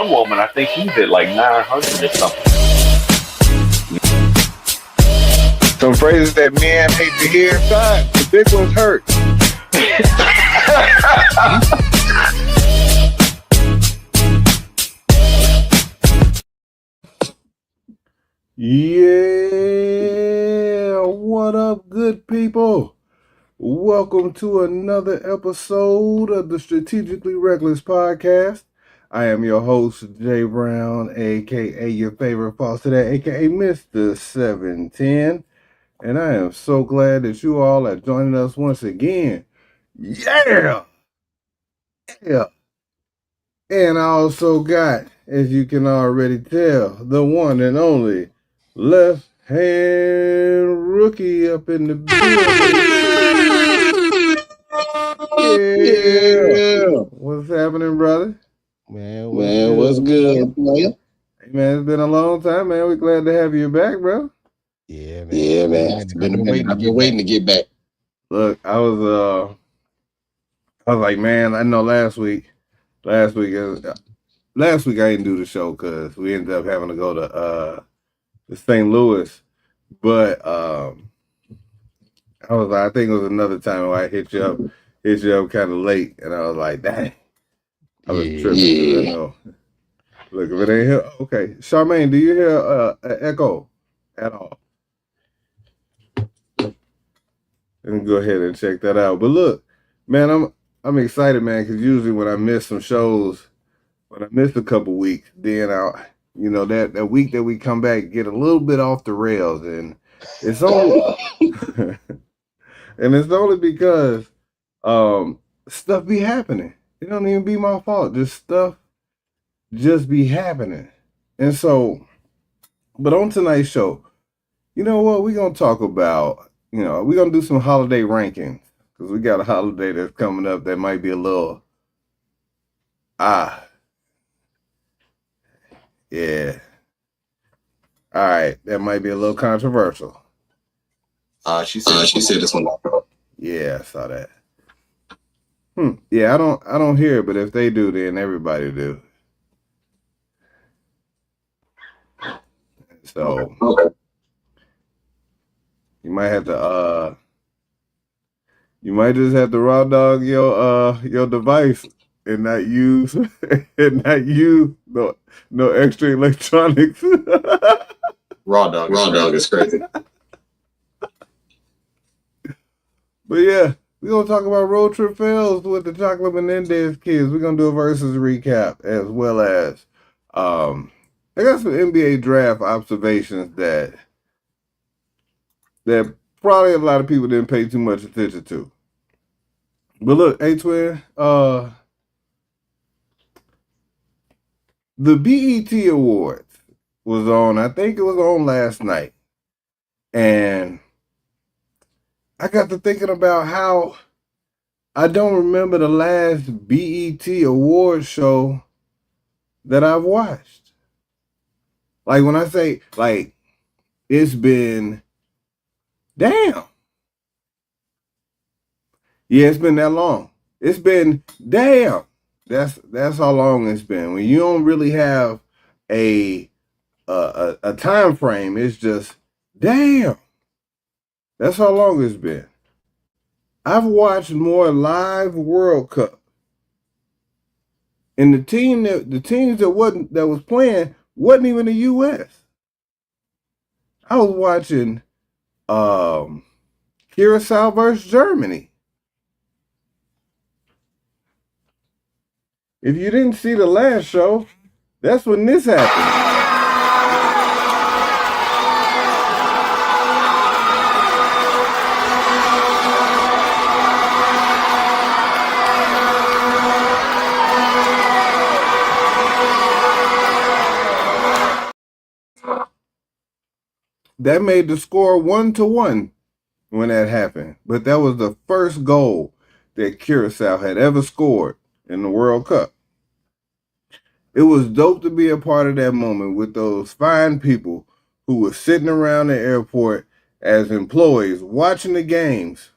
one woman, I think he's at like 900 or something. Some phrases that men hate to hear. Son, the big ones hurt. Yeah, what up, good people? Welcome to another episode of the Strategically Reckless Podcast. I am your host, Jay Brown, aka your favorite foster dad, aka Mr. 710. And I am so glad that you all are joining us once again. Yeah! Yeah. And I also got, as you can already tell, the one and only left hand rookie up in the building. Yeah. What's happening, brother? Man, what's good? Hey, man, it's been a long time, man. We're glad to have you back, bro. Yeah, man. It's been a minute. I've been waiting to get back. Look, I was like, man, I know last week I didn't do the show because we ended up having to go to St. Louis. But I was like, I think it was another time where I hit you up kind of late, and I was like, dang, I was tripping. I know. Look, if it ain't here, okay. Charmaine, do you hear an echo at all? Let me go ahead and check that out. But look, man, I'm excited, man, because usually when I miss some shows, when I miss a couple weeks, then that week that we come back, get a little bit off the rails, and it's only and it's only because stuff be happening. It don't even be my fault. Just stuff just be happening. And so, but on tonight's show, you know what? We're gonna talk about, we're gonna do some holiday rankings. Because we got a holiday that's coming up that might be a little yeah. All right, that might be a little controversial. She said this one. Yeah, I saw that. Yeah, I don't hear it, but if they do, then everybody do. So you might have to you might just have to raw dog your device and not use no extra electronics. Raw dog is crazy. But yeah, we're gonna talk about road trip fails with the Chocolate Menendez kids. We're gonna do a VERZUZ recap, as well as I got some NBA draft observations that probably a lot of people didn't pay too much attention to. But look, A-Twin, the BET Awards was on, I think it was on last night. And I got to thinking about how I don't remember the last BET Award show that I've watched. Like when I say, like, it's been, damn. Yeah, it's been that long. It's been, damn. That's how long it's been. When you don't really have a time frame, it's just, damn. That's how long it's been. I've watched more live World Cup, and the teams that was playing wasn't even the U.S. I was watching Curacao versus Germany. If you didn't see the last show, that's when this happened. That made the score 1-1 when that happened. But that was the first goal that Curacao had ever scored in the World Cup. It was dope to be a part of that moment with those fine people who were sitting around the airport as employees watching the games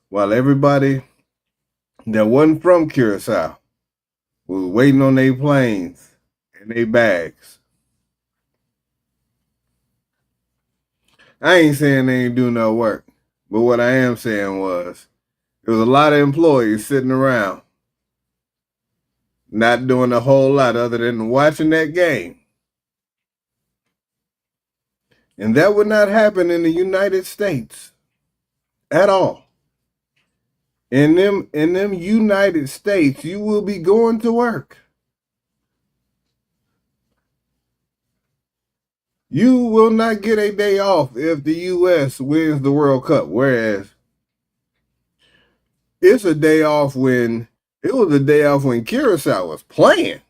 while everybody that wasn't from Curacao was waiting on their planes in their bags. I ain't saying they ain't do no work, but what I am saying was there was a lot of employees sitting around not doing a whole lot other than watching that game. And that would not happen in the United States at all. In them United States, you will be going to work. You will not get a day off if the U.S. wins the World Cup, whereas it's a day off when Curacao was playing.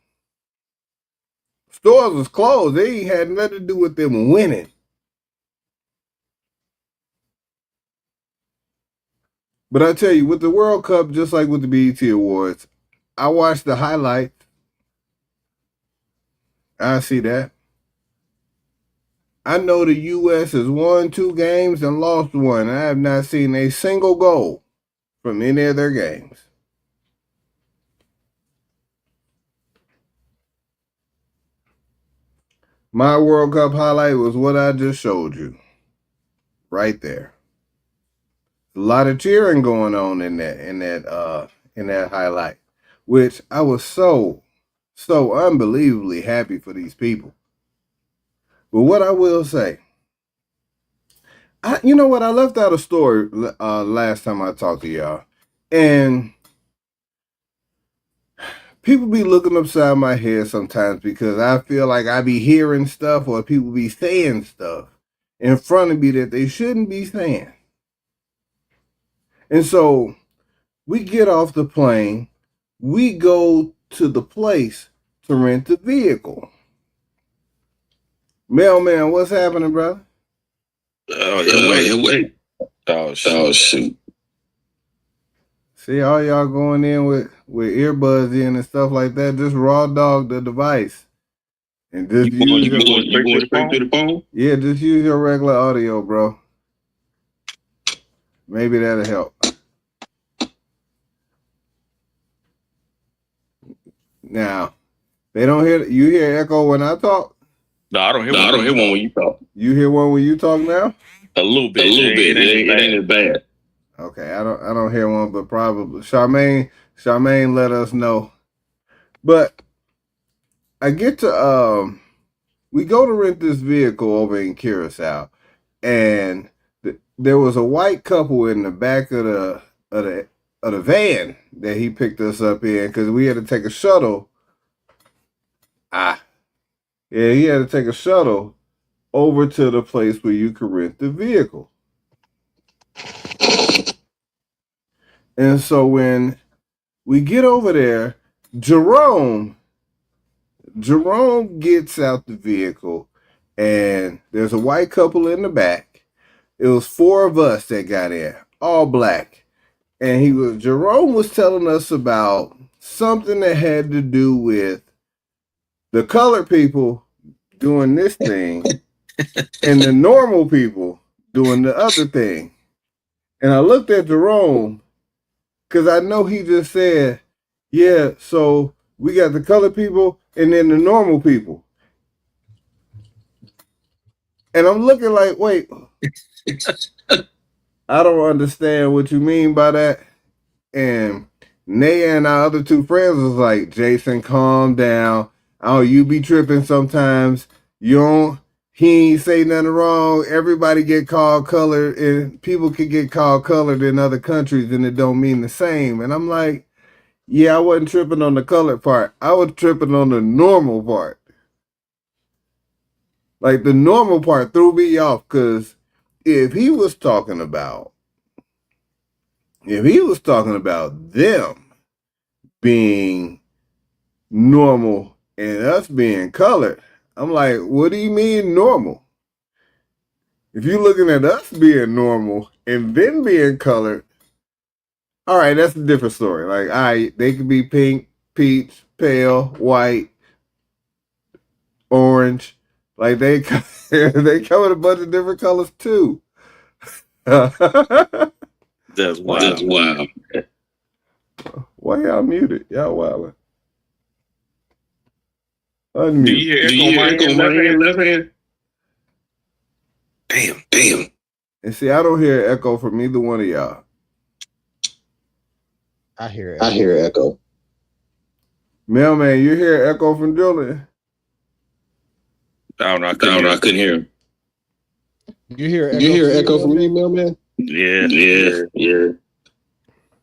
Stores was closed. They ain't had nothing to do with them winning. But I tell you, with the World Cup, just like with the BET Awards, I watched the highlights. I see that. I know the U.S. has won 2 games and lost 1. I have not seen a single goal from any of their games. My World Cup highlight was what I just showed you. Right there. A lot of cheering going on in that highlight, which I was so unbelievably happy for these people. But what I will say, you know what? I left out a story last time I talked to y'all, and people be looking upside my head sometimes because I feel like I be hearing stuff or people be saying stuff in front of me that they shouldn't be saying. And so we get off the plane, we go to the place to rent the vehicle. Mailman, what's happening, brother? Wait. Oh, shoot. See, all y'all going in with earbuds in and stuff like that, just raw dog the device. And just you going straight to the phone? Yeah, just use your regular audio, bro. Maybe that'll help. Now, they don't hear you hear echo when I talk? No, I don't hear one when you talk. You hear one when you talk now? A little bit. It ain't as bad. Okay, I don't hear one, but probably Charmaine let us know. But I get to we go to rent this vehicle over in Curacao, and there was a white couple in the back of the van that he picked us up in because we had to take a shuttle. He had to take a shuttle over to the place where you could rent the vehicle. And so when we get over there, Jerome gets out the vehicle, and there's a white couple in the back. It was 4 of us that got in, all black. And Jerome was telling us about something that had to do with the colored people doing this thing and the normal people doing the other thing. And I looked at Jerome because I know he just said, yeah, so we got the colored people and then the normal people. And I'm looking like, wait, I don't understand what you mean by that. And Naya and our other 2 friends was like, Jason, calm down. Oh, you be tripping sometimes. He ain't say nothing wrong. Everybody get called colored, and people can get called colored in other countries, and it don't mean the same. And I'm like, yeah, I wasn't tripping on the colored part. I was tripping on the normal part. Like, the normal part threw me off, because if he was talking about them being normal and us being colored, I'm like, what do you mean normal? If you're looking at us being normal and then being colored, all right, that's a different story. Like, all right, they could be pink, peach, pale, white, orange. Like, they come in a bunch of different colors too. That's wild. Why y'all muted? Y'all wild. Unmute. Do you hear echo on my hand, left hand? Damn. And see, I don't hear echo from either one of y'all. I hear echo. Mailman, you hear echo from Julian? I don't know. I couldn't hear him. You hear echo from me, Mailman? Yeah.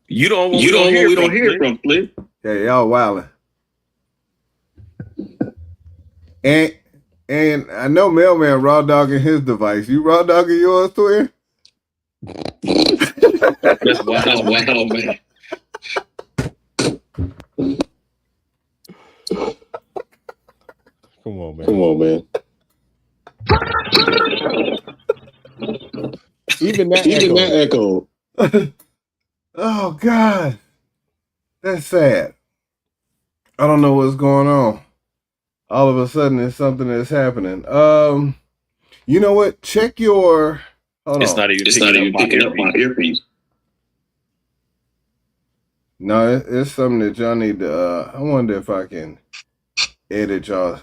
You don't want we don't hear from Flip. Yeah, y'all wildin'. And I know Mailman raw dogging his device. You raw dogging yours, twin? That's wild, man. Come on, man. Even that echo. Oh, God. That's sad. I don't know what's going on. All of a sudden, there's something that's happening. You know what? Check your... Hold on. It's not even picking up my earpiece. No, it's something that y'all need to... I wonder if I can edit y'all.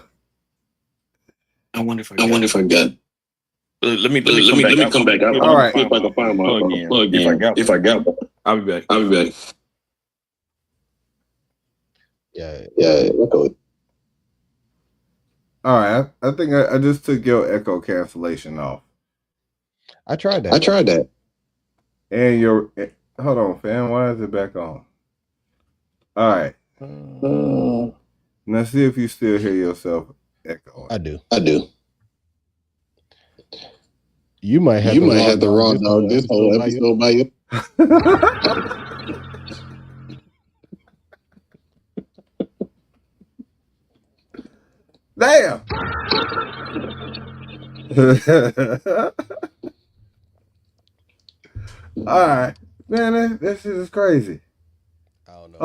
I wonder if I got... Let me come back. All right. See if I can find my plug in. If I got one. I'll be back. Yeah, echo. All right. I think I just took your echo cancellation off. I tried that. And your... Hold on, fam. Why is it back on? All right. Now see if you still hear yourself echoing. I do. You might have the raw dog this whole episode by you. Damn. All right, man. That shit is crazy. I don't know.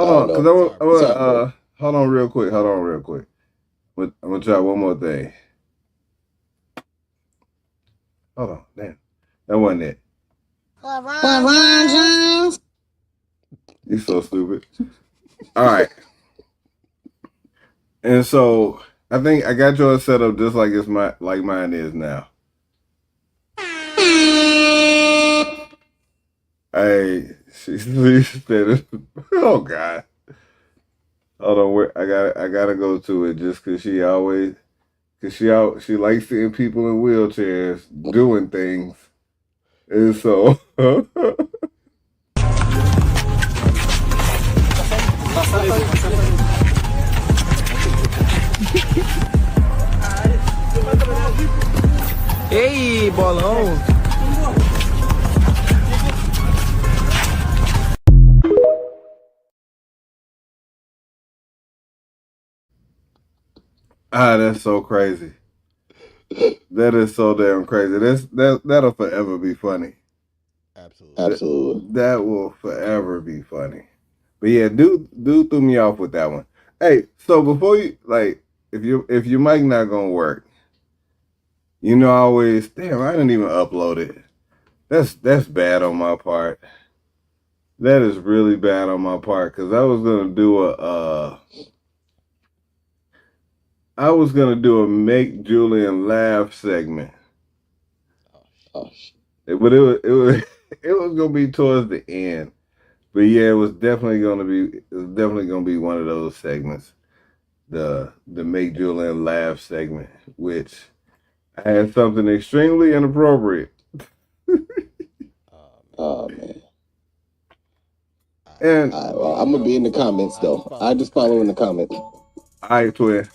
Hold on real quick. I'm gonna try one more thing. Hold on, damn. That wasn't it. You so stupid. All right. And so I think I got yours set up just like mine is now. Hey, she said, "Oh God, hold on, I gotta go to it just because she likes seeing people in wheelchairs doing things, and so." Ei, bolão! That's so crazy. That is so damn crazy. That'll forever be funny. Absolutely. That will forever be funny. But yeah, dude threw me off with that one. Hey, so before you if your mic not gonna work, I always I didn't even upload it. That's bad on my part. That is really bad on my part because I was gonna do a make Julian laugh segment. Oh, but it was gonna be towards the end. But yeah, it was definitely gonna be one of those segments. The make Julian laugh segment, which I had something extremely inappropriate. Oh man. And I'm gonna be in the comments though. I just follow in the comments. All right, twin.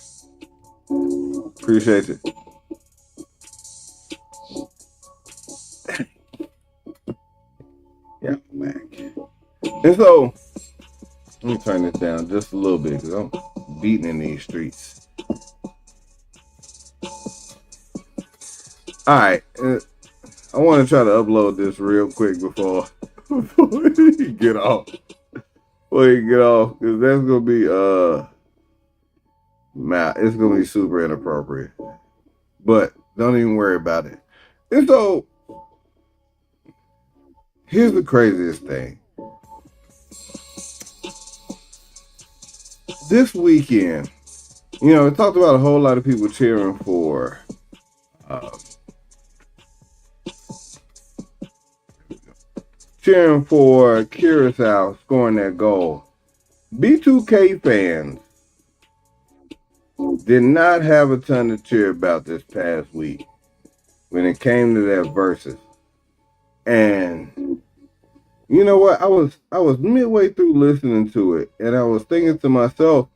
Appreciate it. Yeah, Mac. And so, let me turn this down just a little bit because I'm beating in these streets. All right. I want to try to upload this real quick before you get off. Because that's going to be, it's going to be super inappropriate. But don't even worry about it. And so, here's the craziest thing. This weekend, You know, it talked about a whole lot of people cheering for Curacao scoring that goal. B2K fans did not have a ton to cheer about this past week when it came to that versus. And you know what? I was midway through listening to it, and I was thinking to myself,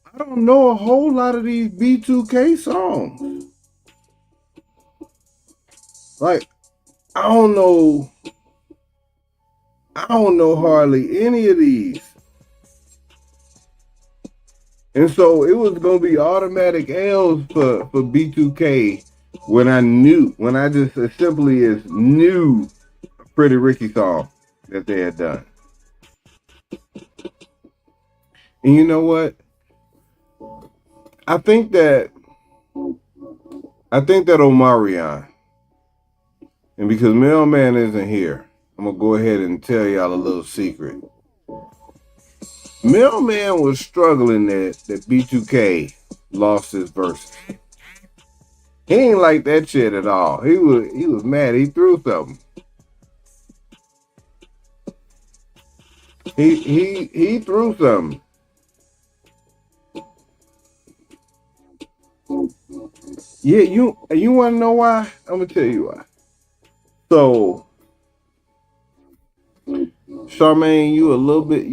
I don't know a whole lot of these B2K songs. Like, I don't know hardly any of these. And so it was going to be automatic L's for B2K when I just as simply as knew a Pretty Ricky song that they had done. And you know what? I think that Omarion, and because Mailman isn't here, I'm going to go ahead and tell y'all a little secret. Mailman was struggling that B2K lost his verse. He ain't like that shit at all. He was mad. He threw something. He threw something. Yeah, you want to know why? I'm gonna tell you why. So, Charmaine, you're a little bit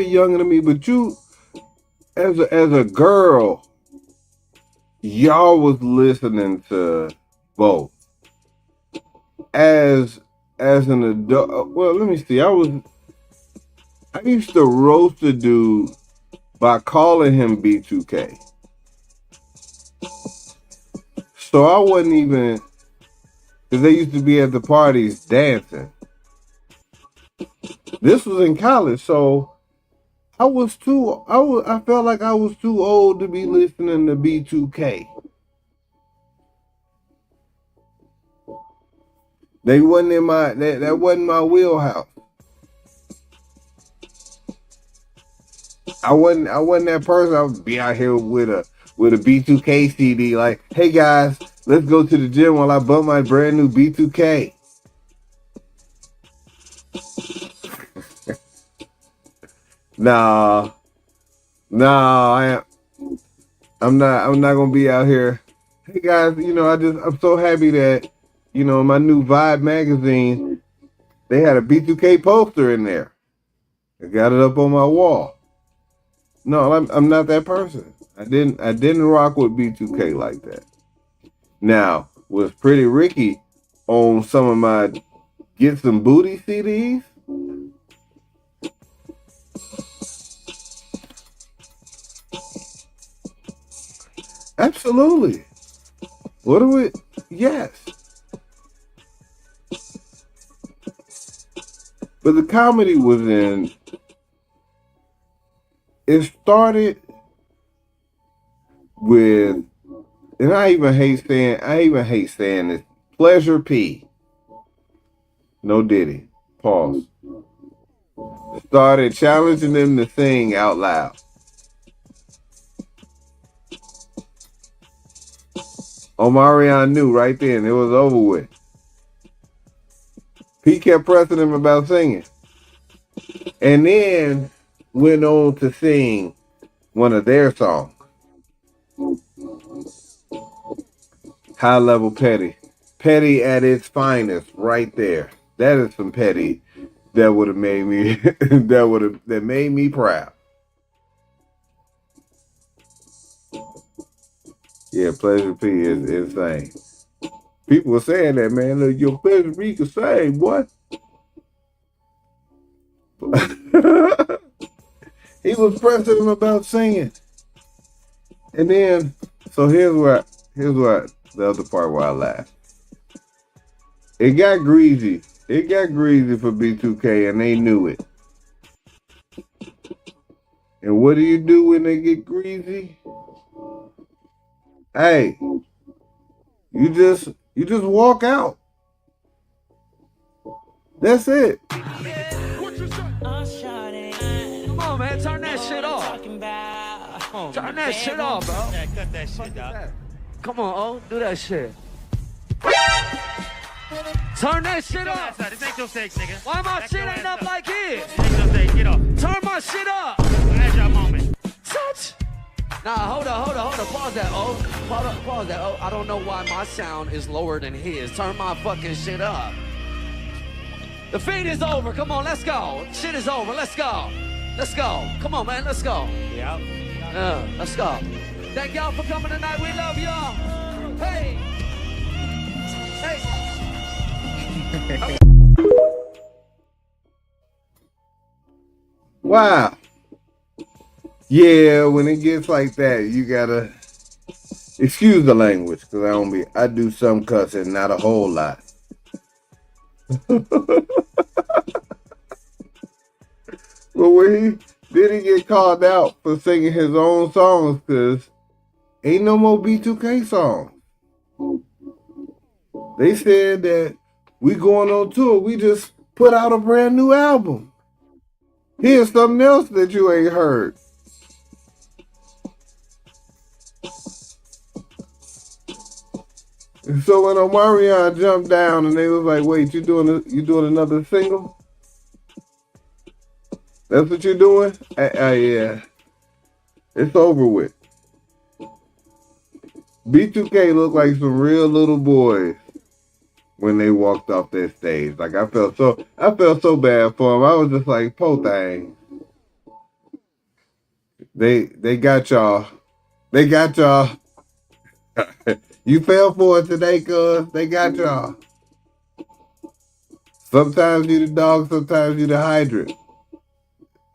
younger than me, but you, as a girl, y'all was listening to both. As an adult, well, let me see. I used to roast a dude by calling him B2K. So I wasn't even, because they used to be at the parties dancing. This was in college, so I felt like I was too old to be listening to B2K. They wasn't in that wasn't my wheelhouse. I wasn't that person. I would be out here with a B2K CD like, hey guys, let's go to the gym while I bump my brand new B2K. Nah, I'm not gonna be out here. Hey guys, you know, I'm so happy that, you know, my new Vibe magazine, they had a B2K poster in there. I got it up on my wall. No, I'm not that person. I didn't rock with B2K like that. Now, was Pretty Ricky on some of my Get Some Booty CDs? Absolutely. Yes. But the comedy was in, it started with, and I even hate saying this, Pleasure P. No Diddy. Pause. Started challenging them to sing out loud. Omarion knew right then it was over with. He kept pressing him about singing. And then went on to sing one of their songs. High Level Petty. Petty at its finest right there. That is some petty that would have made me that made me proud. Yeah, Pleasure P is insane. People were saying that, man. Look, your Pleasure P can sing, boy. He was pressing him about singing. And then, so here's what the other part where I laughed. It got greasy. It got greasy for B2K, and they knew it. And what do you do when they get greasy? Hey, you just walk out. That's it. Come on, man, turn that shit Turn that shit off, bro. Yeah, cut that shit, dog. Come on, oh, do that shit. Turn that shit off. This ain't your stage, nigga. Why my shit ain't up like his? This ain't your stage. Get off. Turn my shit up. That's your moment. Touch. Nah, hold up. Pause that, oh. Pause that, oh. I don't know why my sound is lower than his. Turn my fucking shit up. The feed is over. Come on, let's go. Shit is over. Let's go. Let's go. Come on, man. Let's go. Yeah. Let's go. Thank y'all for coming tonight. We love y'all. Hey. Hey. Wow. Yeah, when it gets like that, you gotta excuse the language, because I do some cussing, not a whole lot. But when he get called out for singing his own songs, because ain't no more B2K songs. They said that we going on tour. We just put out a brand new album. Here's something else that you ain't heard. And so when Omarion jumped down and they was like, wait, you doing another single? That's what you're doing? Yeah. It's over with. B2K looked like some real little boys when they walked off that stage. Like I felt so bad for them. I was just like, po thing. They got y'all. They got y'all. You fell for it today, cuz. They got y'all. Sometimes you the dog, sometimes you the hydrant.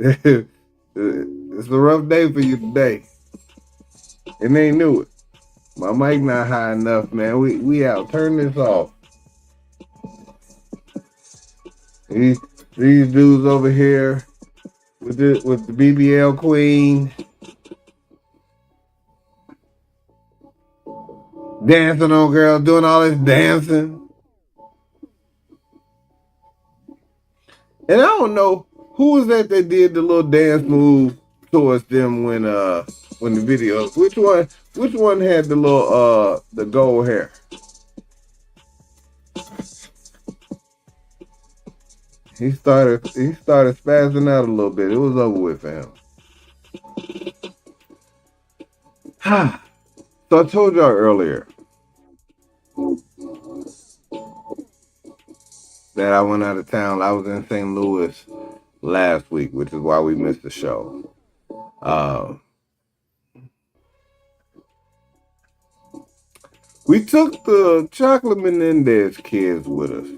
It's a rough day for you today. And they knew it. My mic not high enough, man. We out. Turn this off. These dudes over here with the BBL queen dancing on girls, doing all this dancing. And I don't know who was that did the little dance move towards them when the video. Which one had the little the gold hair? He started spazzing out a little bit. It was over with for him. So I told y'all earlier that I went out of town. I was in St. Louis last week, which is why we missed the show. We took the Chocolate Menendez kids with us.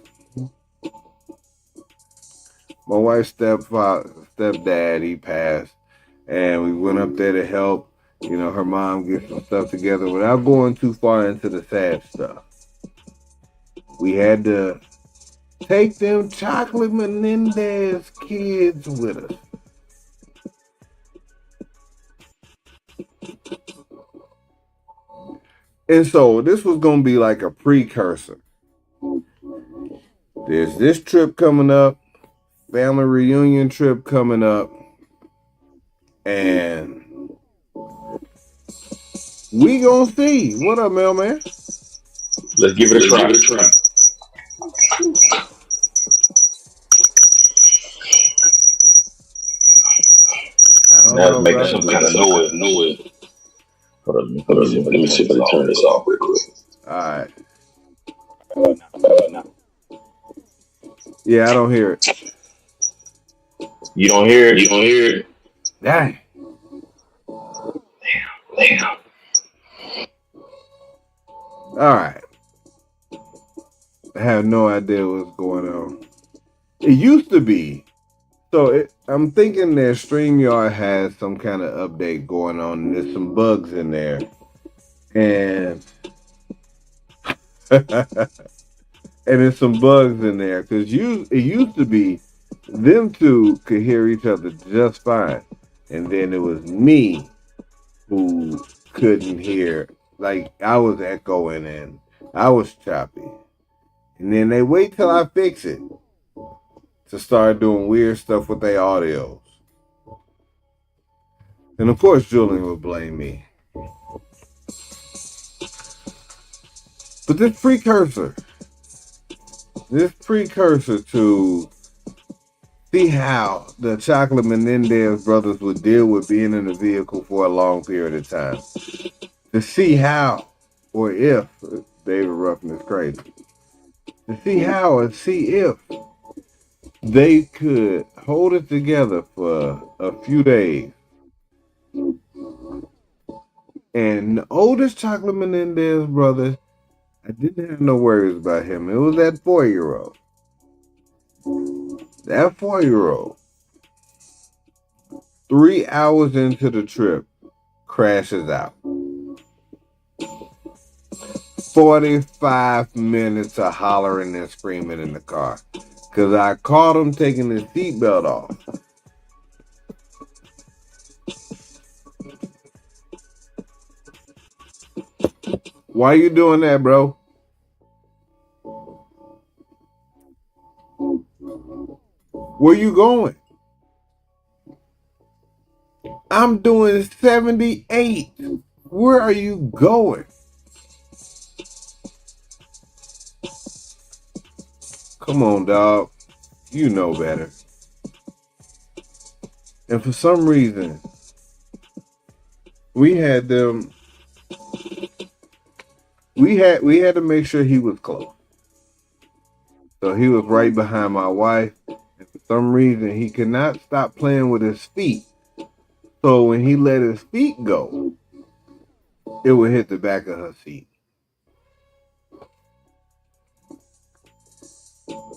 My wife's stepdad, he passed, and we went up there to help, her mom get some stuff together without going too far into the sad stuff. We had to take them Chocolate Menendez kids with us. And so this was going to be like a precursor. There's this trip coming up, family reunion trip coming up, and we gonna see. What up, mailman? Let's give it a try. Now make some kind of noise. Hold on, let me see if I can turn this off real quick. All right. Yeah, I don't hear it. You don't hear it? Dang. Damn. All right. I have no idea what's going on. It used to be. So I'm thinking that StreamYard has some kind of update going on, and there's some bugs in there. And there's some bugs in there, because it used to be them two could hear each other just fine. And then it was me who couldn't hear. Like, I was echoing and I was choppy. And then they wait till I fix it to start doing weird stuff with their audios. And of course, Julian would blame me. But this precursor to see how the Chocolate Menendez brothers would deal with being in a vehicle for a long period of time. To see how, or if, David Ruffin is crazy. To see how and see if they could hold it together for a few days. And the oldest Chocolate Menendez brother, I didn't have no worries about him. It was that 4-year-old. That 4-year-old, 3 hours into the trip, crashes out. 45 minutes of hollering and screaming in the car. Because I caught him taking his seatbelt off. Why you doing that, bro? Where you going? I'm doing 78. Where are you going? Come on, dog. You know better. And for some reason, we had to make sure he was close. So he was right behind my wife. And for some reason, he could not stop playing with his feet. So when he let his feet go, it would hit the back of her seat.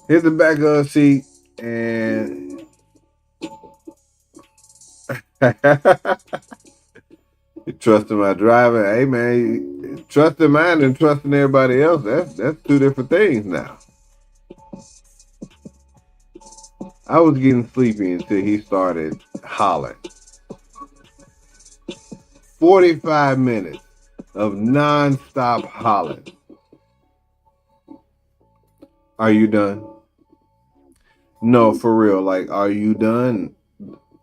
Hit the back of her seat, and trusting my driver. Hey man, trusting mine and trusting everybody else. That's two different things now. I was getting sleepy until he started hollering. 45 minutes of non-stop hollering. Are you done? No, for real. Like, are you done?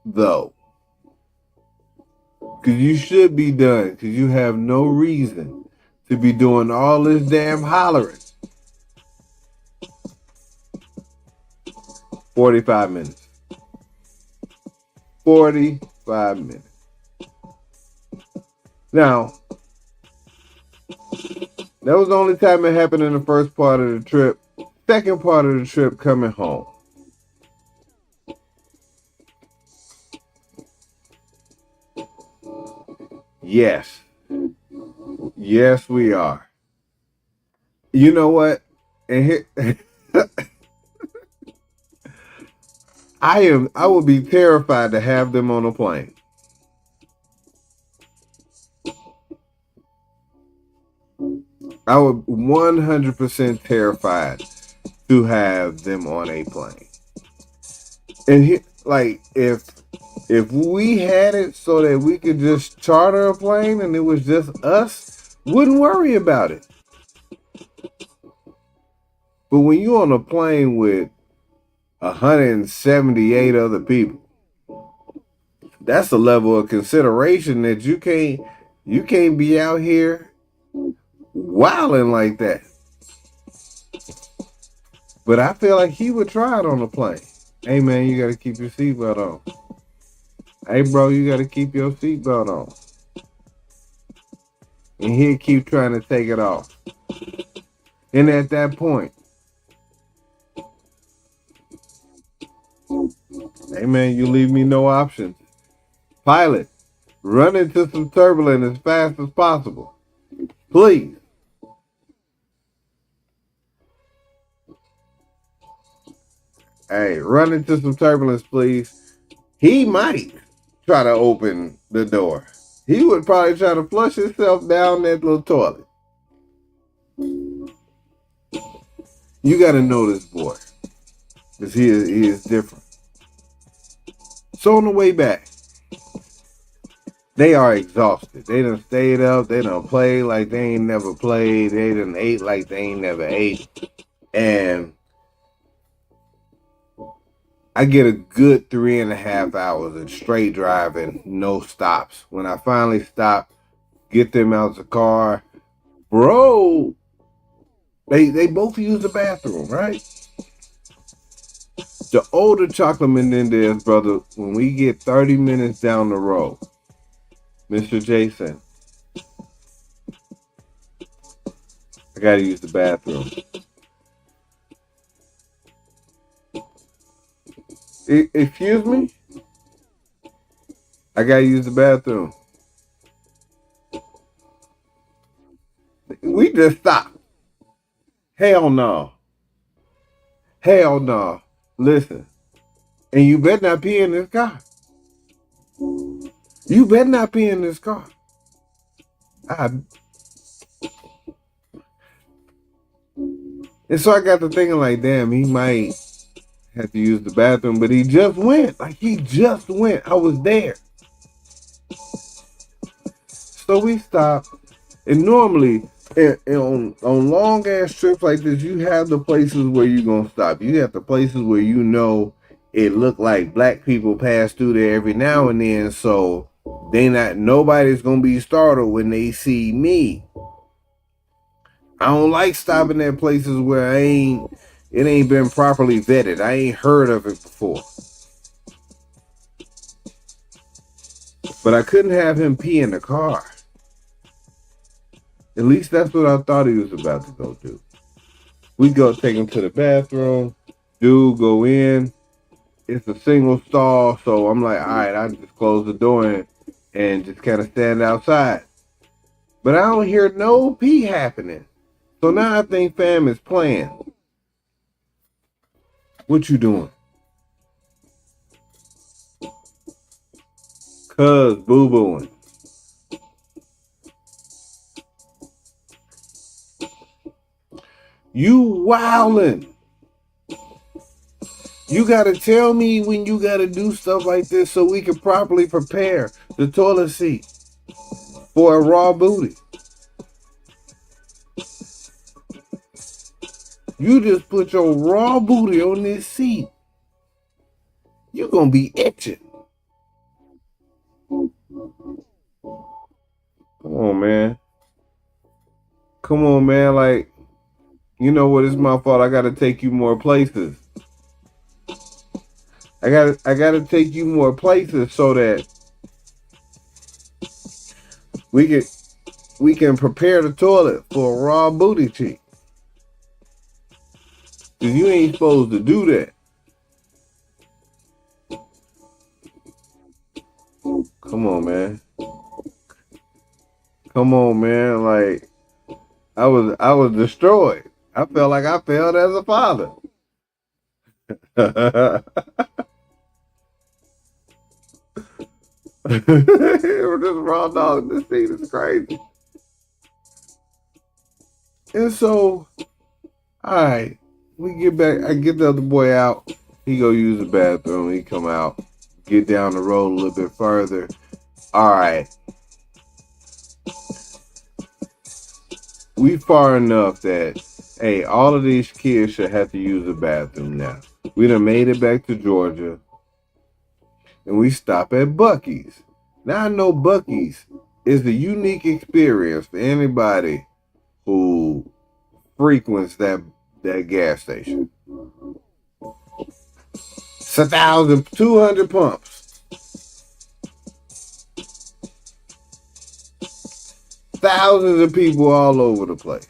Though. Because you should be done. Because you have no reason to be doing all this damn hollering. 45 minutes. 45 minutes. Now, that was the only time it happened in the first part of the trip. Second part of the trip, coming home. Yes. Yes, we are. You know what? And here, I would be terrified to have them on a plane. I would 100% terrified to have them on a plane. And like if we had it so that we could just charter a plane and it was just us, wouldn't worry about it. But when you're on a plane with 178 other people, that's a level of consideration that you can't be out here wilding like that. But I feel like he would try it on the plane. Hey man, you gotta keep your seatbelt on. Hey bro, you gotta keep your seatbelt on. And he'd keep trying to take it off. And at that point, hey man, you leave me no options. Pilot, run into some turbulence as fast as possible. Please. Hey, run into some turbulence, please. He might try to open the door. He would probably try to flush himself down that little toilet. You got to know this boy. Because he is different. So on the way back, they are exhausted. They done stayed up. They done played like they ain't never played. They done ate like they ain't never ate. And I get a good 3.5 hours of straight driving, no stops. When I finally stop, get them out the car, bro, they both use the bathroom, right? The older Chocolate Menendez brother, when we get 30 minutes down the road, Mr. Jason, I gotta use the bathroom. Excuse me? I gotta use the bathroom. We just stopped. Hell no. Hell no. Listen. And you better not pee in this car. You better not pee in this car. And so I got to thinking like, damn, he might have to use the bathroom, but he just went. Like, he just went. I was there. So we stopped. And normally, on long ass trips like this, you have the places where you're going to stop. You have the places where you know it look like black people pass through there every now and then, so nobody's going to be startled when they see me. I don't like stopping at places where it ain't been properly vetted. I ain't heard of it before. But I couldn't have him pee in the car. At least that's what I thought he was about to go do. We go take him to the bathroom. Dude go in. It's a single stall, so I'm like, all right, I just close the door and just kind of stand outside. But I don't hear no pee happening. So now I think fam is playing. What you doing? Cuz boo-booing. You wildin'. You gotta tell me when you gotta do stuff like this so we can properly prepare the toilet seat for a raw booty. You just put your raw booty on this seat. You're gonna be itching. Come on, man. Come on, man. Like, you know what? It's my fault. I gotta take you more places. I gotta take you more places so that we can prepare the toilet for a raw booty cheek. Cause you ain't supposed to do that. Come on, man. Come on, man. Like, I was destroyed. I felt like I failed as a father. This raw dog, this thing is crazy. And so, alright, we get back, I get the other boy out, he go use the bathroom, he come out, get down the road a little bit further. Alright. We far enough that, hey, all of these kids should have to use the bathroom now. We done made it back to Georgia. And we stop at Buc-ee's. Now I know Buc-ee's is a unique experience for anybody who frequents that gas station. It's 1,200 pumps. Thousands of people all over the place.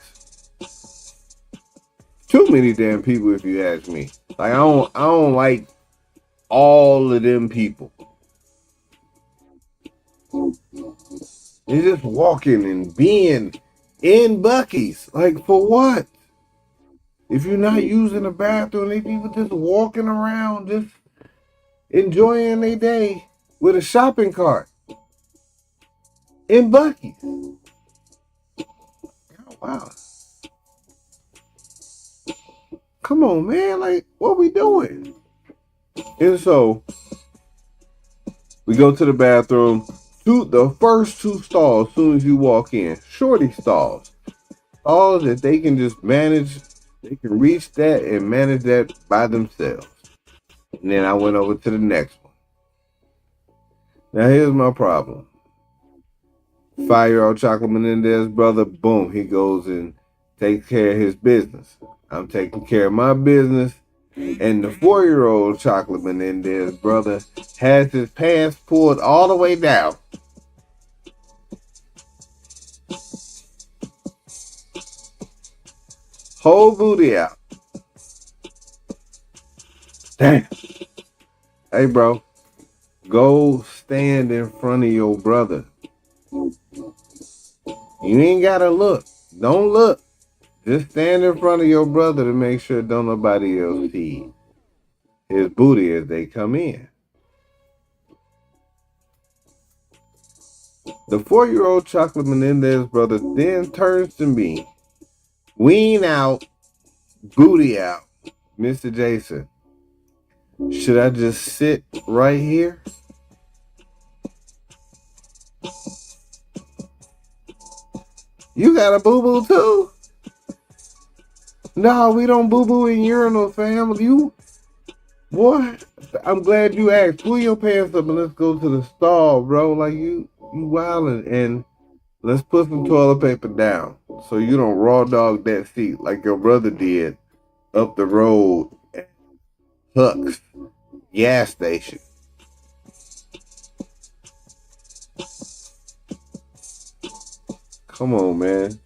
Too many damn people, if you ask me. Like, I don't like all of them people. They're just walking and being in Buc-ee's. Like, for what? If you're not using the bathroom, they people just walking around, just enjoying their day with a shopping cart in Buc-ee's. Oh, wow. Come on, man. Like, what we doing? And so, we go to the bathroom. The first two stalls, as soon as you walk in, shorty stalls. Stalls that they can just manage. They can reach that and manage that by themselves. And then I went over to the next one. Now here's my problem. 5-year-old Chocolate Menendez brother, boom, he goes and takes care of his business. I'm taking care of my business. And the 4-year-old Chocolate Menendez brother has his pants pulled all the way down. Whole booty out. Damn. Hey, bro. Go stand in front of your brother. You ain't gotta look. Don't look. Just stand in front of your brother to make sure don't nobody else see his booty as they come in. The 4-year-old Chocolate Menendez brother then turns to me, ween out, booty out. Mr. Jason, should I just sit right here? You got a boo-boo too? No, we don't boo-boo in urinals, fam. You, boy, I'm glad you asked. Pull your pants up and let's go to the stall, bro. Like you wildin', and let's put some toilet paper down so you don't raw dog that seat like your brother did up the road at Huck's gas station. Come on, man.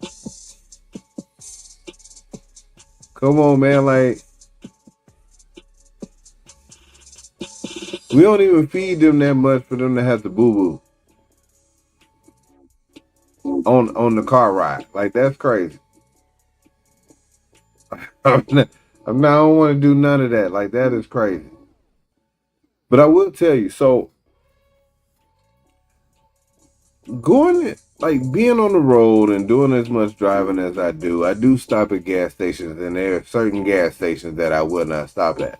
Come on, man. Like, we don't even feed them that much for them to have to boo-boo on the car ride. Like, that's crazy. I don't want to do none of that. Like, that is crazy. But I will tell you, so being on the road and doing as much driving as I do stop at gas stations, and there are certain gas stations that I will not stop at.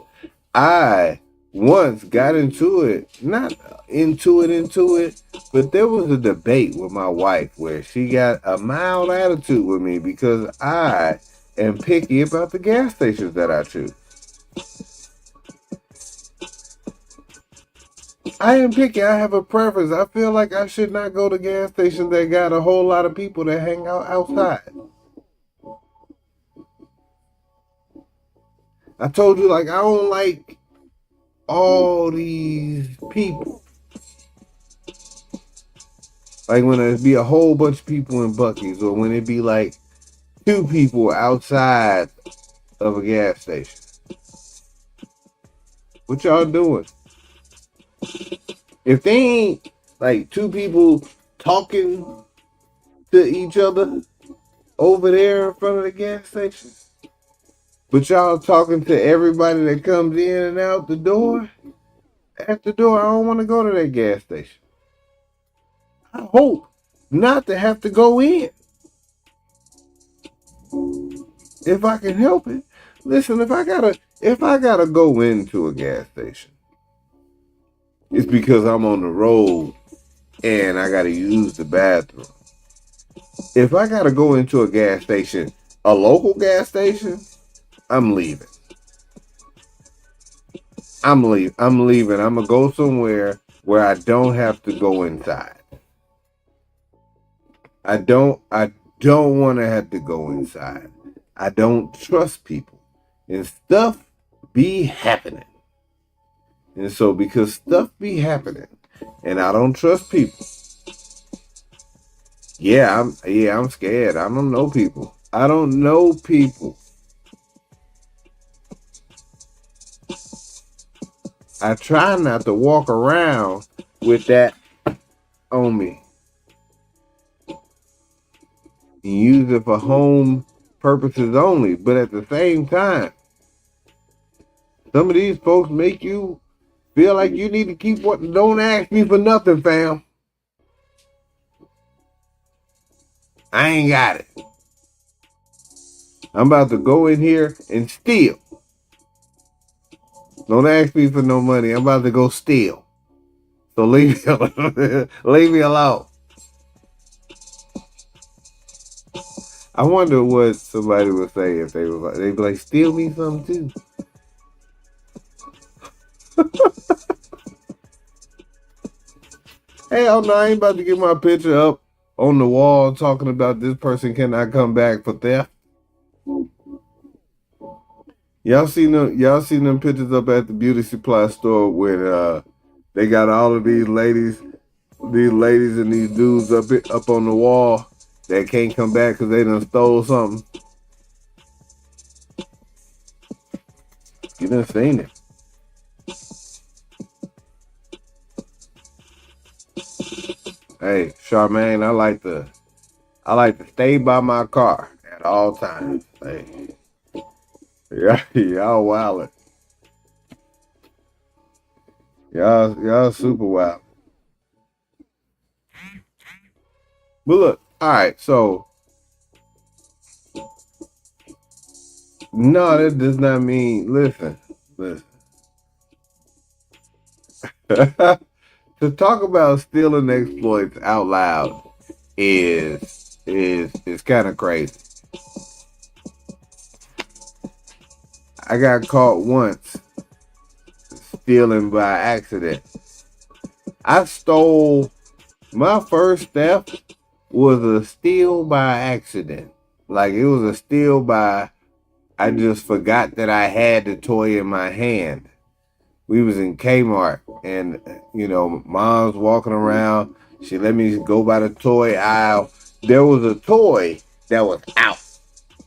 I once got into it, not into it, but there was a debate with my wife where she got a mild attitude with me because I am picky about the gas stations that I choose. I am picky. I have a preference. I feel like I should not go to gas stations that got a whole lot of people that hang out outside. I told you, like, I don't like all these people. Like when it be a whole bunch of people in Buc-ee's, or when it be like 2 people outside of a gas station. What y'all doing? If they ain't like 2 people talking to each other over there in front of the gas station, but y'all talking to everybody that comes in and out the door, at the door, I don't want to go to that gas station. I hope not to have to go in. If I can help it. Listen, if I gotta go into a gas station, it's because I'm on the road and I gotta use the bathroom. If I gotta go into a gas station, a local gas station, I'm leaving. I'm leaving. I'm gonna go somewhere where I don't have to go inside. I don't want to have to go inside. I don't trust people. And stuff be happening. And so because stuff be happening and I don't trust people. I'm scared. I don't know people. I try not to walk around with that on me. You use it for home purposes only. But at the same time, some of these folks make you feel like you need to keep what. Don't ask me for nothing, fam. I ain't got it. I'm about to go in here and steal. Don't ask me for no money. I'm about to go steal. So leave me alone. I wonder what somebody would say if they'd be like, steal me something too. Hell no, I ain't about to get my picture up on the wall talking about this person cannot come back for theft. Y'all seen them pictures up at the beauty supply store where they got all of these ladies and these dudes up on the wall that can't come back because they done stole something. You done seen it. Hey, Charmaine, I like to stay by my car at all times. Hey, yeah, y'all wildin'. Y'all super wild. But look, all right, so no, that does not mean. Listen. To talk about stealing exploits out loud is kind of crazy. I got caught once stealing by accident. My first theft was a steal by accident. Like, it was a steal by, I just forgot that I had the toy in my hand. We was in Kmart, and, mom's walking around. She let me go by the toy aisle. There was a toy that was out.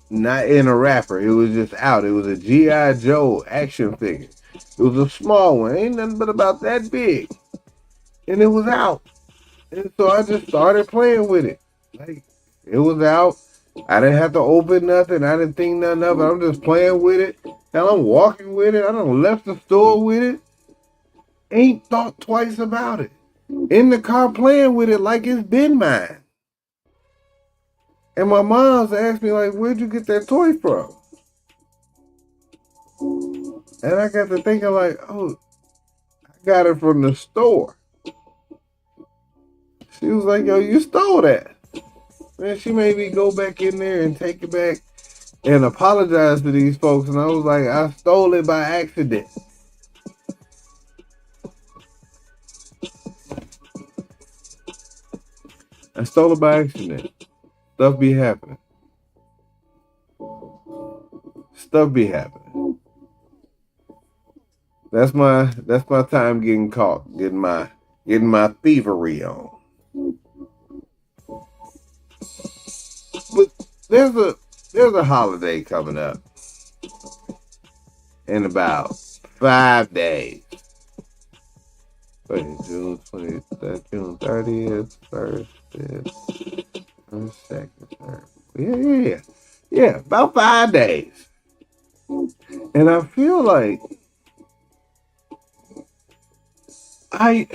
Not in a wrapper. It was just out. It was a G.I. Joe action figure. It was a small one. Ain't nothing but about that big. And it was out. And so I just started playing with it. Like, it was out. I didn't have to open nothing. I didn't think nothing of it. I'm just playing with it. Hell, I'm walking with it. I done left the store with it. Ain't thought twice about it. In the car playing with it like it's been mine. And my mom's asked me, like, where'd you get that toy from? And I got to thinking, like, oh, I got it from the store. She was like, yo, you stole that. Man, she made me go back in there and take it back and apologize to these folks. And I was like, I stole it by accident. I stole it by accident. Stuff be happening. Stuff be happening. That's my time getting caught, getting my thievery on. But there's a holiday coming up in about 5 days. June 20th, June 30th, 1st, 5th, 2nd, 3rd. Yeah, about 5 days. And I feel like I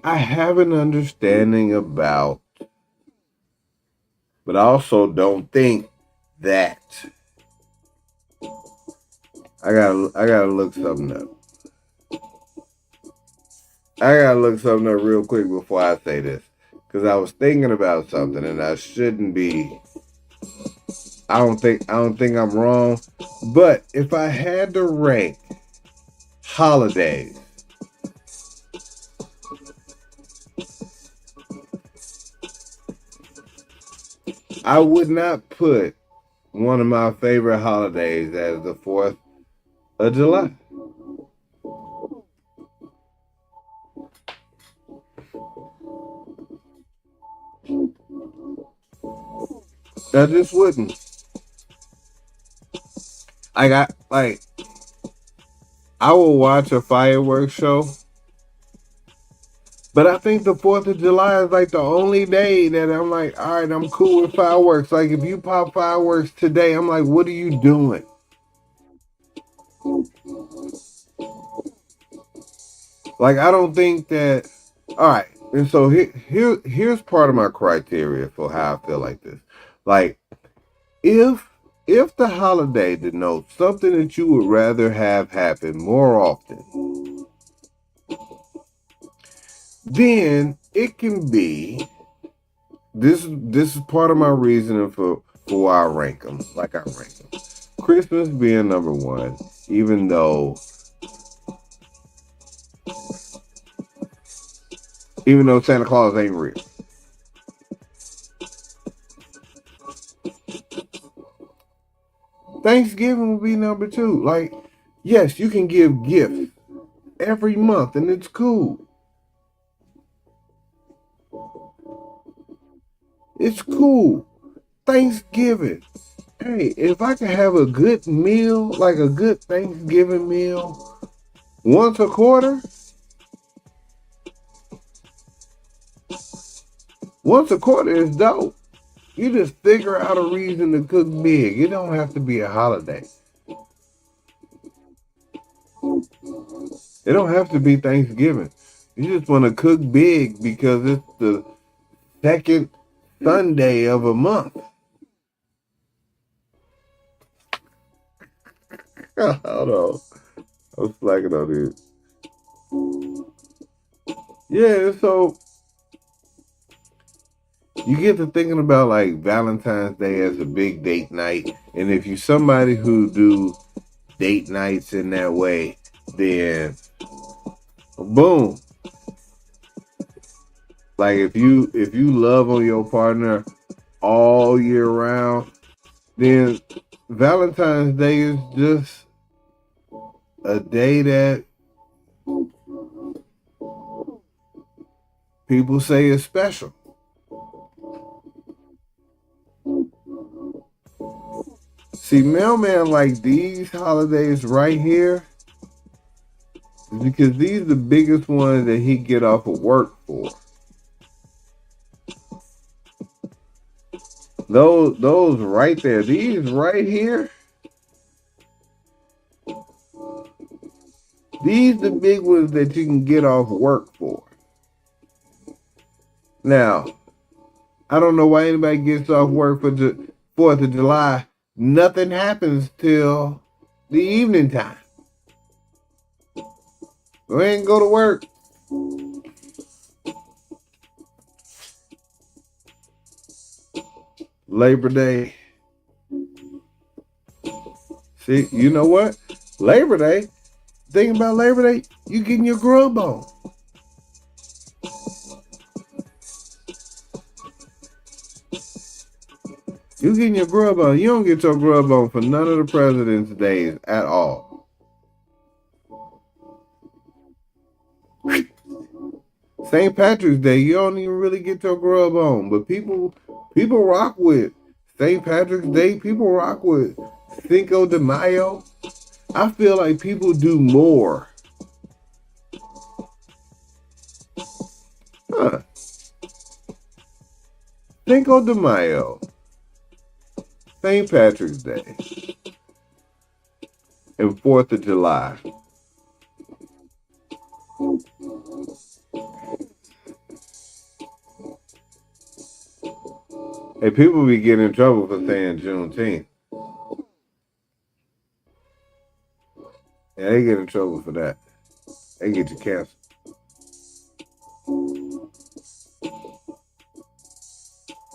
have an understanding about, but I also don't think that. I gotta look something up. I gotta look something up real quick before I say this, because I was thinking about something, and I shouldn't be. I don't think I'm wrong, but if I had to rank holidays, I would not put one of my favorite holidays as the 4th of July. I just wouldn't. I will watch a fireworks show, but I think the 4th of July is like the only day that I'm like, all right, I'm cool with fireworks. Like, if you pop fireworks today, I'm like, what are you doing? Like, I don't think that. All right, and so here's part of my criteria for how I feel like this. Like, if the holiday denotes something that you would rather have happen more often, then it can be. This is part of my reasoning for why I rank them like I rank them. Christmas being number one, even though even though Santa Claus ain't real. Thanksgiving will be number 2. Like, yes, you can give gifts every month, and it's cool. It's cool. Thanksgiving. Hey, if I can have a good meal, like a good Thanksgiving meal, once a quarter, is dope. You just figure out a reason to cook big. It don't have to be a holiday. It don't have to be Thanksgiving. You just want to cook big because it's the second Sunday of a month. Hold on. I'm slacking on this. Yeah, so you get to thinking about like Valentine's Day as a big date night. And if you're somebody who do date nights in that way, then boom. Like if you love on your partner all year round, then Valentine's Day is just a day that people say is special. See, Mailman like these holidays right here is because these are the biggest ones that he get off of work for. Those right there, these right here, these the big ones that you can get off work for. Now, I don't know why anybody gets off work for the 4th of July. Nothing happens till the evening time. Go ahead and go to work. Labor Day. See, you know what? Labor Day, thinking about Labor Day, you getting your grub on. You getting your grub on. You don't get your grub on for none of the president's days at all. St. Patrick's Day, you don't even really get your grub on. But people rock with St. Patrick's Day. People rock with Cinco de Mayo. I feel like people do more. Cinco de Mayo, St. Patrick's Day, and 4th of July. Hey, people be getting in trouble for saying Juneteenth. Yeah, they get in trouble for that. They get you canceled.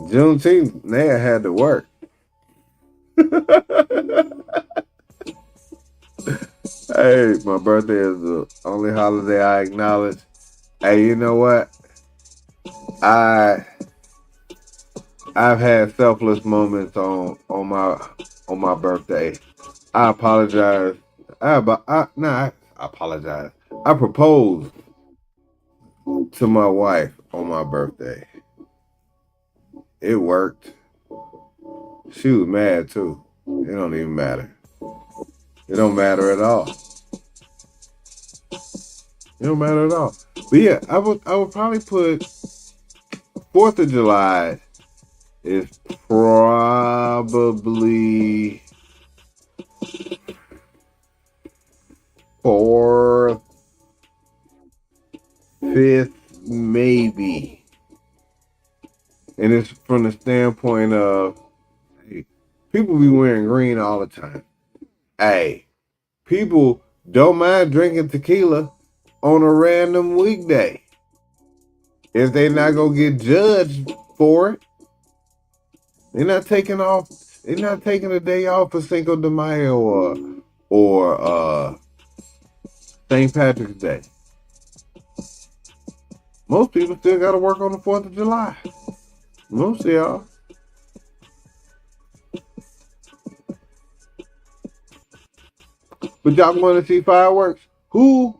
Juneteenth, they had to work. Hey, my birthday is the only holiday I acknowledge. Hey, you know what? I've had selfless moments on my birthday. I apologize. I apologize. I proposed to my wife on my birthday. It worked. She was mad too. It don't even matter. It don't matter at all. It don't matter at all. But yeah, I would probably put 4th of July is probably 4th, 5th, maybe. And it's from the standpoint of, hey, people be wearing green all the time. Hey, people don't mind drinking tequila on a random weekday. If they're not going to get judged for it, they're not taking a day off for Cinco de Mayo or St. Patrick's Day. Most people still got to work on the 4th of July. Most of y'all. But y'all want to see fireworks? Who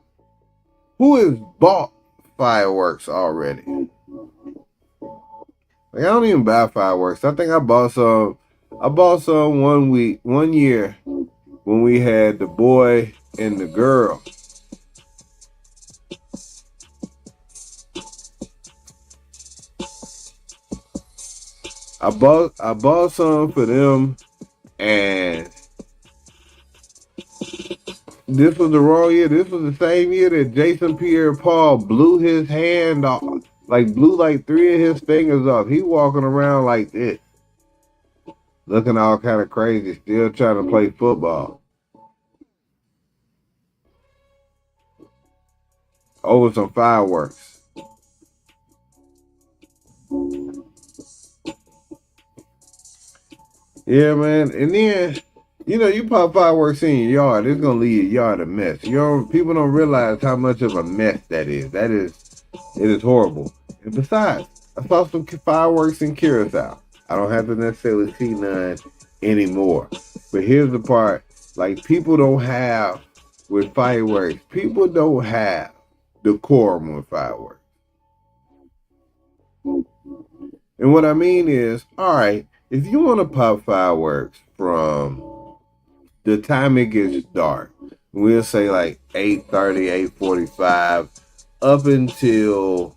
has bought fireworks already? Like, I don't even buy fireworks. I think I bought some. I bought some one year when we had the boy and the girl. I bought some for them, and this was the wrong year. This was the same year that Jason Pierre-Paul blew his hand off, blew like 3 of his fingers off. He walking around like this, looking all kind of crazy, still trying to play football. Over some fireworks. Yeah, man. And then, you pop fireworks in your yard, it's going to leave your yard a mess. People don't realize how much of a mess that is. It is horrible. And besides, I saw some fireworks in Curacao. I don't have to necessarily see none anymore. But here's the part, people don't have, with fireworks, people don't have decorum with fireworks. And what I mean is, all right, if you want to pop fireworks from the time it gets dark, we'll say 8:30, 8:45, up until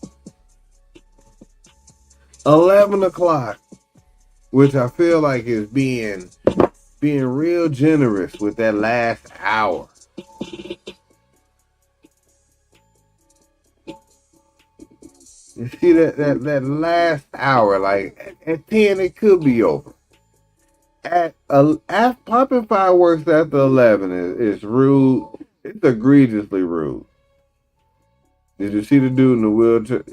11 o'clock, which I feel like is being real generous with that last hour. You see that last hour, at 10 it could be over. At popping fireworks after 11 is rude. It's egregiously rude. Did you see the dude in the wheelchair?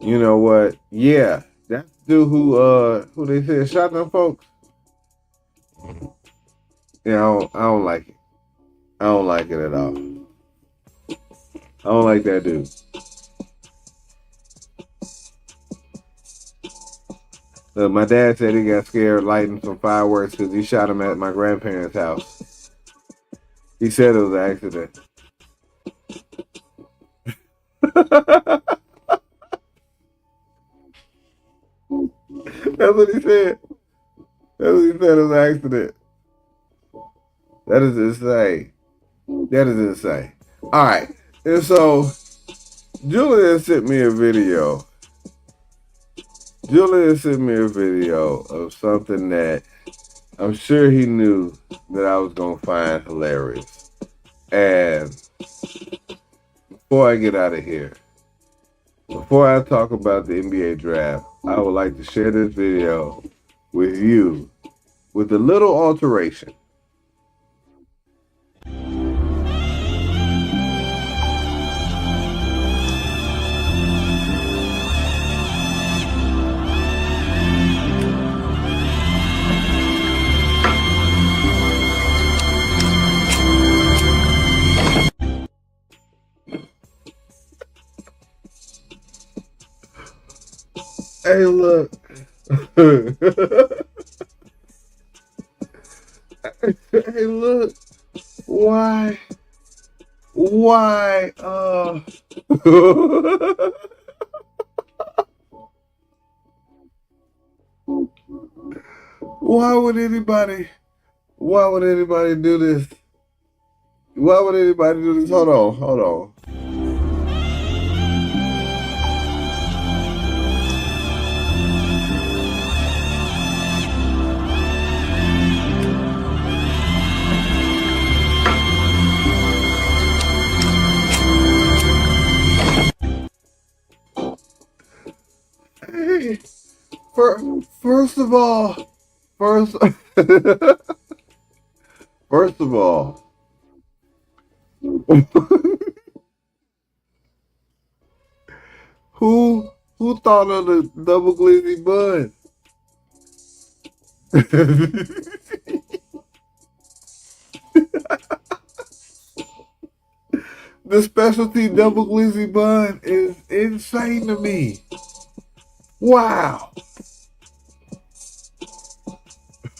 You know what? Yeah, that's the dude who they said shot them folks. Yeah, I don't like it. I don't like it at all. I don't like that dude. My dad said he got scared lighting some fireworks because he shot him at my grandparents' house. He said it was an accident. That's what he said. That's what he said, it was an accident. That is insane. That is insane. All right. And so, Julian sent me a video. Julian sent me a video of something that I'm sure he knew that I was going to find hilarious. And before I get out of here, before I talk about the NBA draft, I would like to share this video with you with a little alteration. Hey, look. Hey, look. Why, why would anybody do this? Why would anybody do this? Hold on. Hey, first of all, who thought of the double glizzy bun? The specialty double glizzy bun is insane to me. Wow.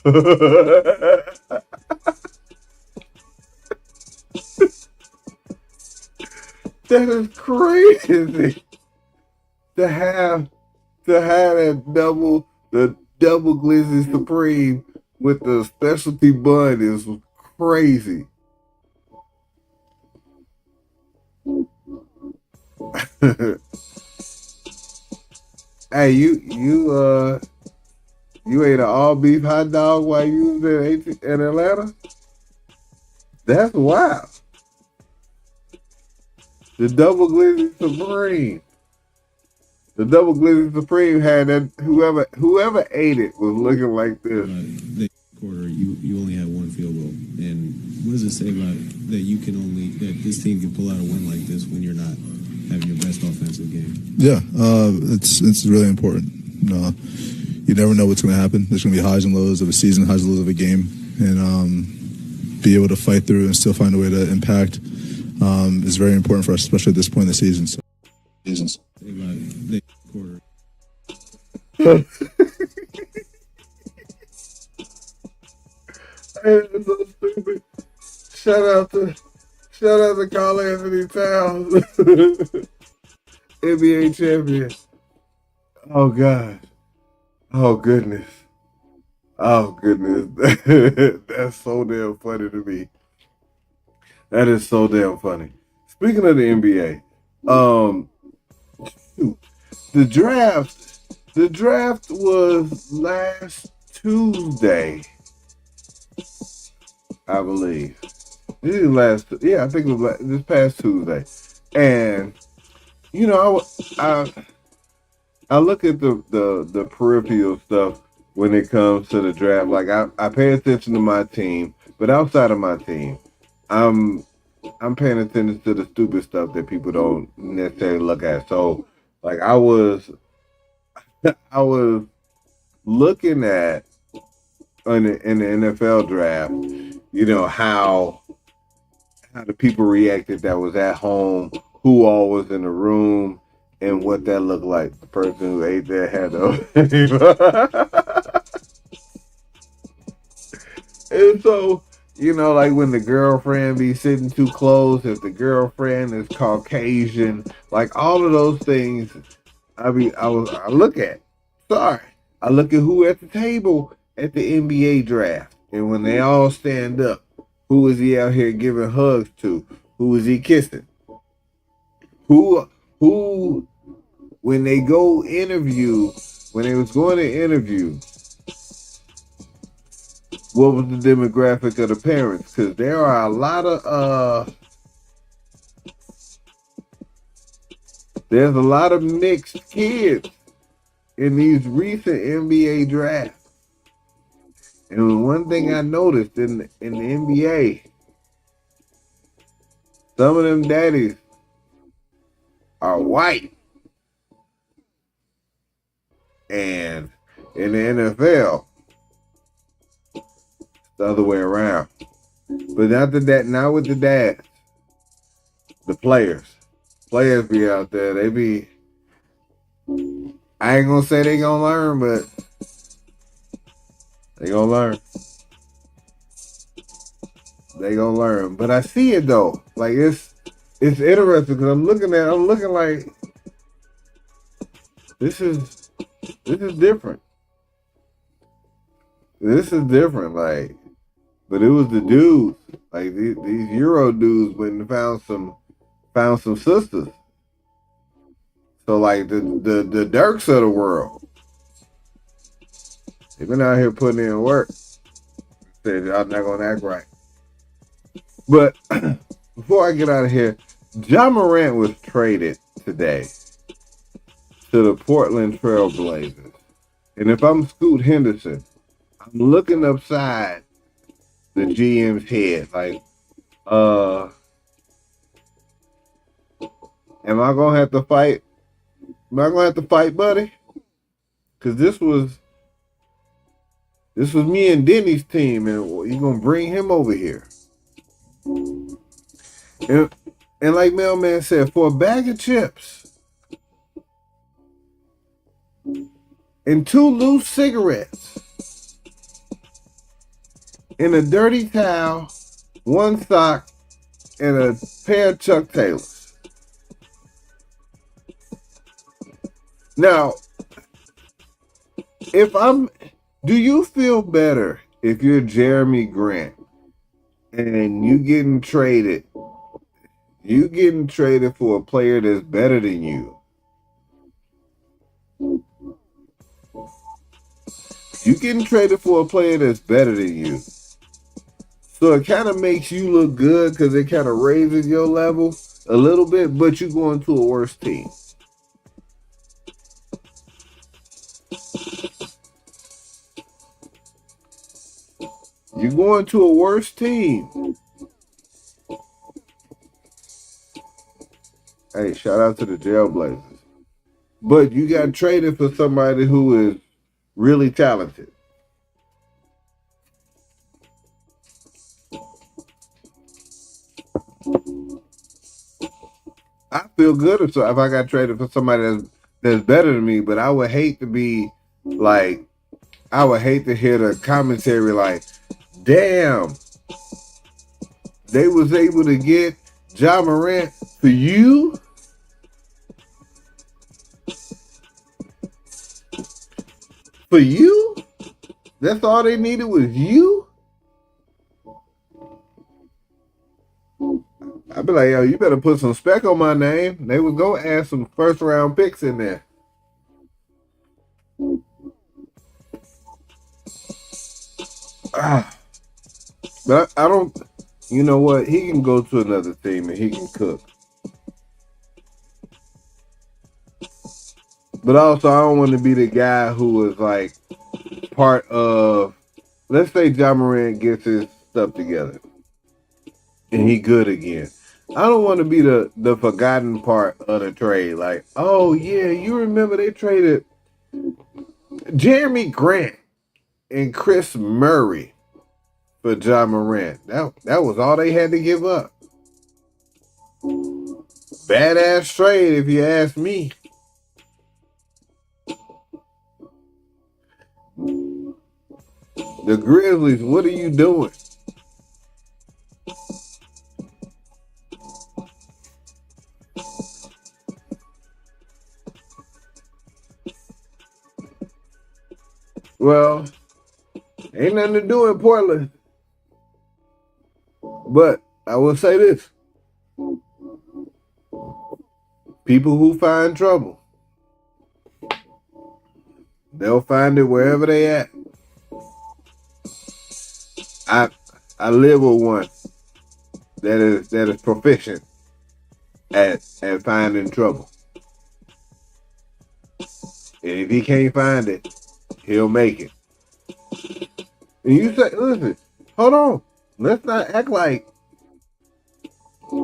That is crazy. To have that the double glizzy supreme with the specialty bun is crazy. Hey, you ate an all beef hot dog while you was in Atlanta? That's wild. The double glizzy supreme. The double glizzy supreme had that. Whoever ate it was looking like this. The quarter, you only had one field goal, and what does it say about that this team can pull out a win like this when you're not having your best offensive game? Yeah, it's really important. You never know what's going to happen. There's going to be highs and lows of a season, highs and lows of a game, and be able to fight through and still find a way to impact is very important for us, especially at this point in the season. The quarter. It's so stupid. Shout out to Carl Anthony Towns, NBA champion. Oh God. Oh goodness. Oh goodness. That's so damn funny to me. That is so damn funny. Speaking of the NBA, the draft was last Tuesday, I believe. I think it was this past Tuesday. And I look at the peripheral stuff when it comes to the draft. Like I pay attention to my team, but outside of my team, I'm paying attention to the stupid stuff that people don't necessarily look at. So like I was looking at in the NFL draft, how the people reacted that was at home, who all was in the room, and what that looked like. The person who ate that had and so, like when the girlfriend be sitting too close, if the girlfriend is Caucasian, like all of those things, I look at. Sorry. I look at who at the table at the NBA draft. And when they all stand up, who is he out here giving hugs to? Who is he kissing? Who when they go interview, when they was going to interview, what was the demographic of the parents? Because there are a lot of there's a lot of mixed kids in these recent NBA drafts. And one thing I noticed in the NBA, some of them daddies are white. And in the NFL, it's the other way around. But not with the dads. The players. Players be out there. They be, I ain't gonna say they gonna learn, but they gonna learn. They gonna learn. But I see it though. Like it's interesting because I'm looking like this is different. This is different. Like, but it was the dudes, like these Euro dudes, went and found some sisters. So like the Dirks of the world, they've been out here putting in work. Said y'all not gonna act right. But before I get out of here, Ja Morant was traded today to the Portland Trail Blazers. And if I'm Scoot Henderson, I'm looking upside the GM's head. Like, am I gonna have to fight? Am I gonna have to fight, buddy? Because this was me and Denny's team, and you gonna bring him over here. And like Mailman said, for a bag of chips and 2 loose cigarettes and a dirty towel, 1 sock, and a pair of Chuck Taylors. Now, do you feel better if you're Jeremy Grant and you getting traded for a player that's better than you? You getting traded for a player that's better than you. So it kind of makes you look good because it kind of raises your level a little bit, but you're going to a worse team. You're going to a worse team. Hey, shout out to the Jailblazers. But you got traded for somebody who is really talented. I feel good if I got traded for somebody that's better than me, but I would hate to be like, I would hate to hear the commentary like, damn, they was able to get Ja Morant for you? For you? That's all they needed was you? I'd be like, yo, you better put some spec on my name. They would go add some first round picks in there. But I don't, you know what? He can go to another team and he can cook. But also, I don't want to be the guy who was like part of, let's say Ja Morant gets his stuff together and he good again. I don't want to be the forgotten part of the trade. Like, oh yeah, you remember they traded Jeremy Grant and Chris Murray for Ja Morant. That was all they had to give up. Badass trade, if you ask me. The Grizzlies, what are you doing? Well, ain't nothing to do in Portland. But I will say this. People who find trouble, they'll find it wherever they at. I live with one that is proficient at finding trouble. And if he can't find it, he'll make it. And you say, listen, hold on. Let's not act like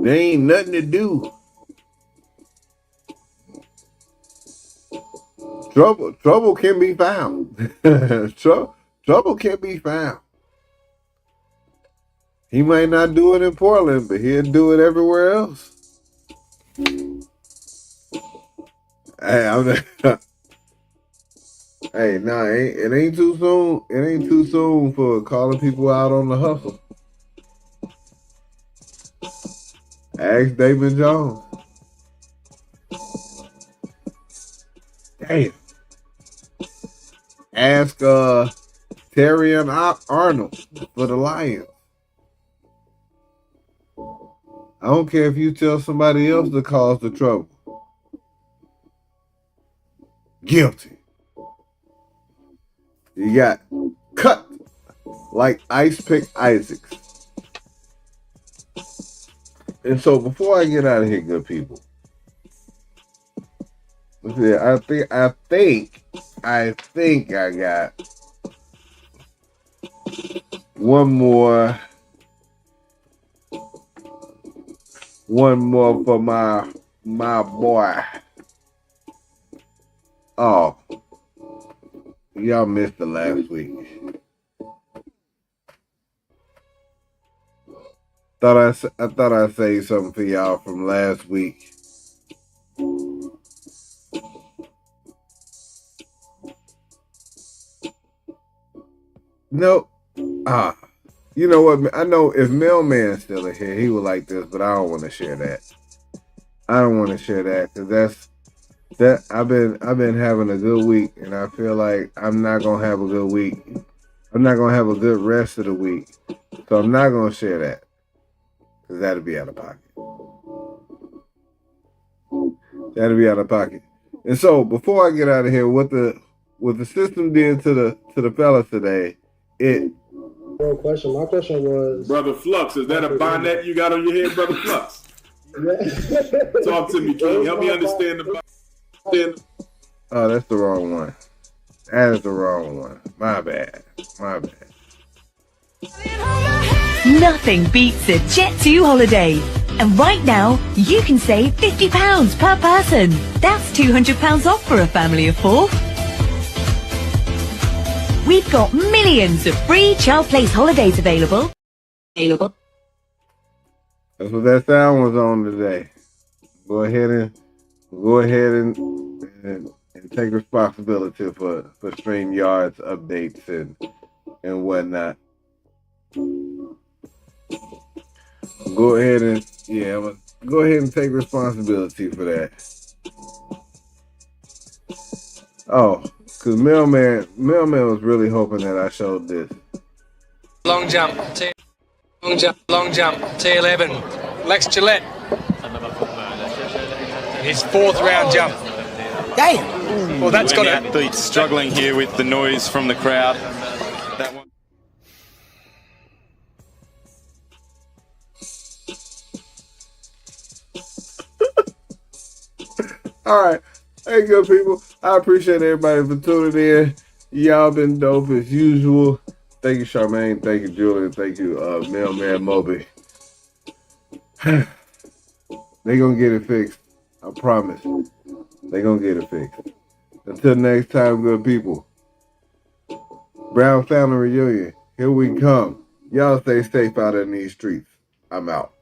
there ain't nothing to do. Trouble can be found. Trouble can be found. He might not do it in Portland, but he'll do it everywhere else. Hey, hey, nah, it ain't too soon. It ain't too soon for calling people out on the hustle. Ask David Jones. Damn. Ask Terry and Arnold for the Lions. I don't care if you tell somebody else to cause the trouble. Guilty. You got cut like Ice Pick Isaacs. And so before I get out of here, good people, I think I got one more for my boy. Oh, y'all missed the last week. I thought I'd say something for y'all from last week. Nope. You know what? I know if Mailman's still in here, he would like this, but I don't want to share that. I don't want to share that because I've been having a good week, and I feel like I'm not gonna have a good week. I'm not gonna have a good rest of the week, so I'm not gonna share that because that'll be out of pocket. That'll be out of pocket. And so before I get out of here, what the system did to the fellas today, it. Real question. My question was, Brother Flux, is that a bonnet you got on your head, Brother Flux? Talk to me, King. Help me understand the. Oh, that's the wrong one. That is the wrong one. My bad. Nothing beats a Jet2 holiday. And right now, you can save £50 per person. That's £200 off for a family of 4. We've got millions of free child place holidays available. That's what that sound was on today. Go ahead and take responsibility for StreamYard's updates and whatnot. Go ahead and take responsibility for that. Oh, because Mailman was really hoping that I showed this. Long jump, T11. Lex Gillette. His 4th round jump. Damn! Well, that's got it. Athletes struggling here with the noise from the crowd. That one. All right. Hey, good people. I appreciate everybody for tuning in. Y'all been dope as usual. Thank you, Charmaine. Thank you, Julian. Thank you, Mailman Moby. They gonna get it fixed. I promise. They gonna get it fixed. Until next time, good people. Brown Family Reunion. Here we come. Y'all stay safe out in these streets. I'm out.